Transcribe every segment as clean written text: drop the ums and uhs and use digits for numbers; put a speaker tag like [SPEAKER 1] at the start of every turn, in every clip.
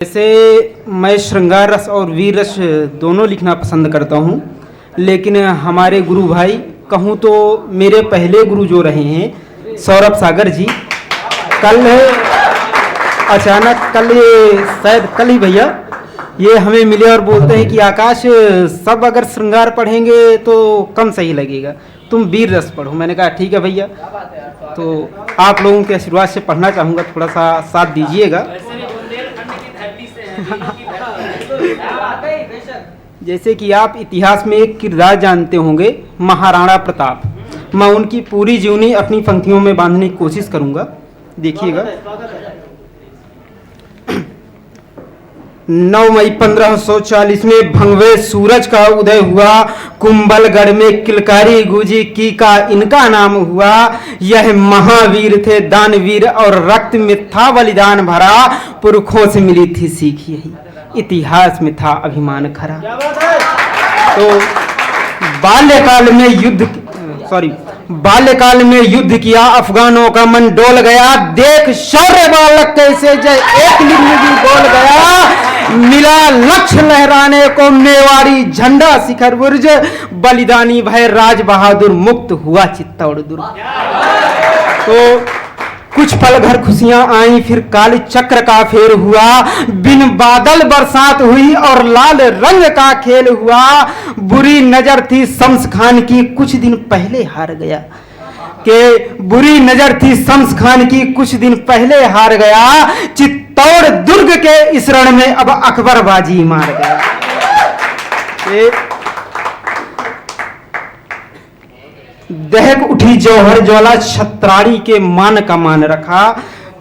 [SPEAKER 1] वैसे मैं श्रृंगार रस और वीर रस दोनों लिखना पसंद करता हूँ, लेकिन हमारे गुरु भाई कहूँ तो मेरे पहले गुरु जो रहे हैं सौरभ सागर जी, कल अचानक शायद कल ही भैया ये हमें मिले और बोलते हैं कि आकाश सब अगर श्रृंगार पढ़ेंगे तो कम सही लगेगा, तुम वीर रस पढ़ो। मैंने कहा ठीक है भैया, तो आप लोगों के आशीर्वाद से पढ़ना चाहूँगा, थोड़ा सा साथ दीजिएगा। जैसे कि आप इतिहास में एक किरदार जानते होंगे, महाराणा प्रताप। मैं उनकी पूरी जीवनी अपनी पंक्तियों में बांधने की कोशिश करूंगा, देखिएगा। 9 मई 1540 में भंगवे सूरज का उदय हुआ, कुंभलगढ़ में किलकारी गुजी की का इनका नाम हुआ। यह महावीर थे दानवीर और रक्त में था बलिदान भरा, पुरखों से मिली थी सीख यही, इतिहास में था अभिमान खरा। तो बाल्यकाल में युद्ध किया, अफगानों का मन डोल गया। देख शौर्य बालक कैसे जय एक निर्मित बोल गया। मिला लक्ष्य लहराने को मेवाड़ी झंडा शिखर बुर्ज, बलिदानी भय राज बहादुर मुक्त हुआ चित्तौड़ दुर्ग। तो कुछ पल घर खुशियां आई, फिर काल चक्र का फेर हुआ। बिन बादल बरसात हुई और लाल रंग का खेल हुआ। बुरी नजर थी शम्स खान की, कुछ दिन पहले हार गया। के बुरी नजर थी शम्स खान की, कुछ दिन पहले हार गया। चित्तौड़ दुर्ग के इस रण में अब अकबर बाजी मार गया। दहक उठी जौहर ज्वाला, छत्राणी के मान का मान रखा।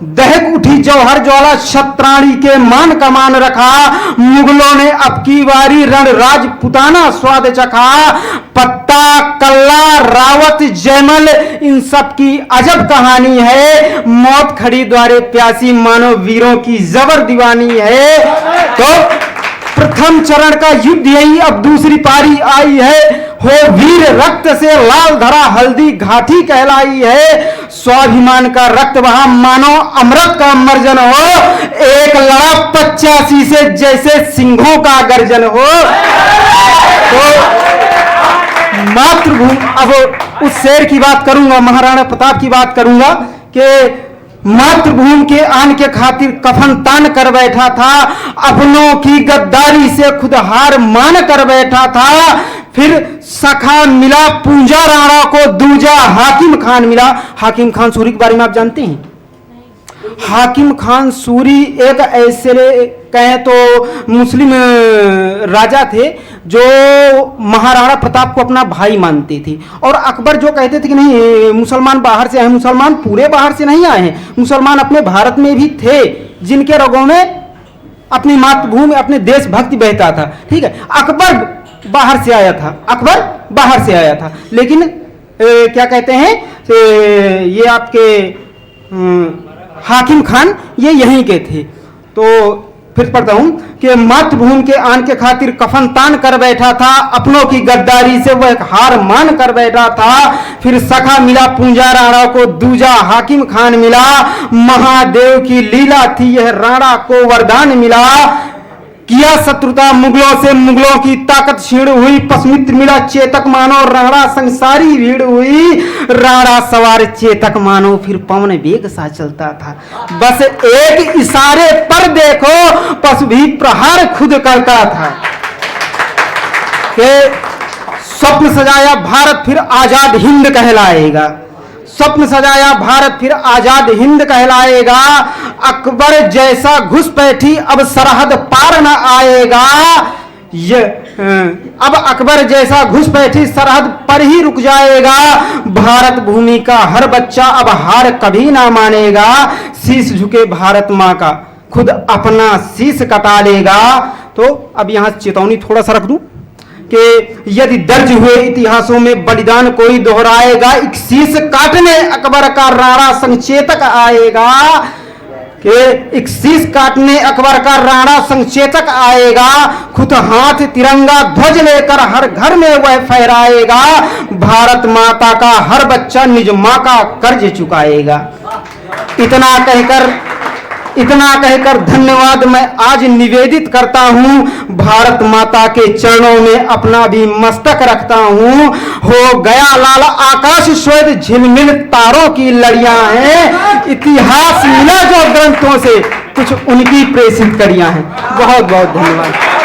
[SPEAKER 1] दहक उठी जौहर ज्वाला, छत्राणी के मान का मान रखा। मुगलों ने अब की बारी रण राजपुताना स्वाद चखा। पत्ता कल्ला रावत जयमल इन सब की अजब कहानी है। मौत खड़ी द्वारे प्यासी मानो वीरों की जबर दीवानी है। तो प्रथम चरण का युद्ध यही, अब दूसरी पारी आई है। हो वीर रक्त से लाल धरा हल्दी घाटी कहलाई है। स्वाभिमान का रक्त बहा मानो अमृत का मर्जन हो। एक लड़ा 85 से जैसे सिंहों का गर्जन हो। तो मातृभूमि, अब उस शेर की बात करूंगा, महाराणा प्रताप की बात करूंगा कि मातृभूमि के आन के खातिर कफन तान कर बैठा था। अपनों की गद्दारी से खुद हार मान कर बैठा था। फिर सखा मिला पूंजा राणा को, दूजा हाकिम खान मिला। हाकिम खान सूरी के बारे में आप जानते हैं? हाकिम खान सूरी एक ऐसे कहें तो मुस्लिम राजा थे जो महाराणा प्रताप को अपना भाई मानते थे। और अकबर जो कहते थे कि नहीं मुसलमान बाहर से आए, मुसलमान पूरे बाहर से नहीं आए हैं, मुसलमान अपने भारत में भी थे जिनके रगों में अपनी मातृभूमि अपने देशभक्ति बहता था। ठीक है, अकबर बाहर से आया था, अकबर बाहर से आया था, लेकिन क्या कहते हैं ये आपके हाकिम खान ये यहीं के थे। तो फिर पढ़ता हूं कि मातृभूमि के आन के खातिर कफन तान कर बैठा था। अपनों की गद्दारी से वह हार मान कर बैठा था। फिर सखा मिला पूंजा राणा को, दूजा हाकिम खान मिला। महादेव की लीला थी यह, राणा को वरदान मिला। किया शत्रुता मुगलों से, मुगलों की ताकत क्षीण हुई। पसमित्र मिला चेतक मानो, राणा संसारी भीड़ हुई। राणा सवार चेतक मानो, फिर पवन वेग सा चलता था। बस एक इशारे पर देखो, पशु भी प्रहार खुद करता था। के स्वप्न सजाया भारत फिर आजाद हिंद कहलाएगा। स्वप्न सजाया भारत फिर आजाद हिंद कहलाएगा। अकबर जैसा घुसपैठी अब सरहद पार न आएगा। ये अब अकबर जैसा घुसपैठी सरहद पर ही रुक जाएगा। भारत भूमि का हर बच्चा अब हार कभी ना मानेगा। शीश झुके भारत माँ का, खुद अपना शीश कटा लेगा। तो अब यहां चेतावनी थोड़ा सा रख दूं कि यदि दर्ज हुए इतिहासों में बलिदान कोई दोहराएगा, एक शीश काटने अकबर का राणा संचेतक आएगा। कि एक शीश काटने अकबर का राणा संचेतक आएगा। खुद हाथ तिरंगा ध्वज लेकर हर घर में वह फहराएगा। भारत माता का हर बच्चा निज माँ का कर्ज चुकाएगा। इतना कहकर इतना कहकर धन्यवाद मैं आज निवेदित करता हूँ। भारत माता के चरणों में अपना भी मस्तक रखता हूँ। हो गया लाल आकाश श्वेत झिलमिल तारों की लड़ियां हैं, इतिहास मिला जो ग्रंथों से कुछ उनकी प्रेषित कड़ियां हैं। बहुत बहुत धन्यवाद।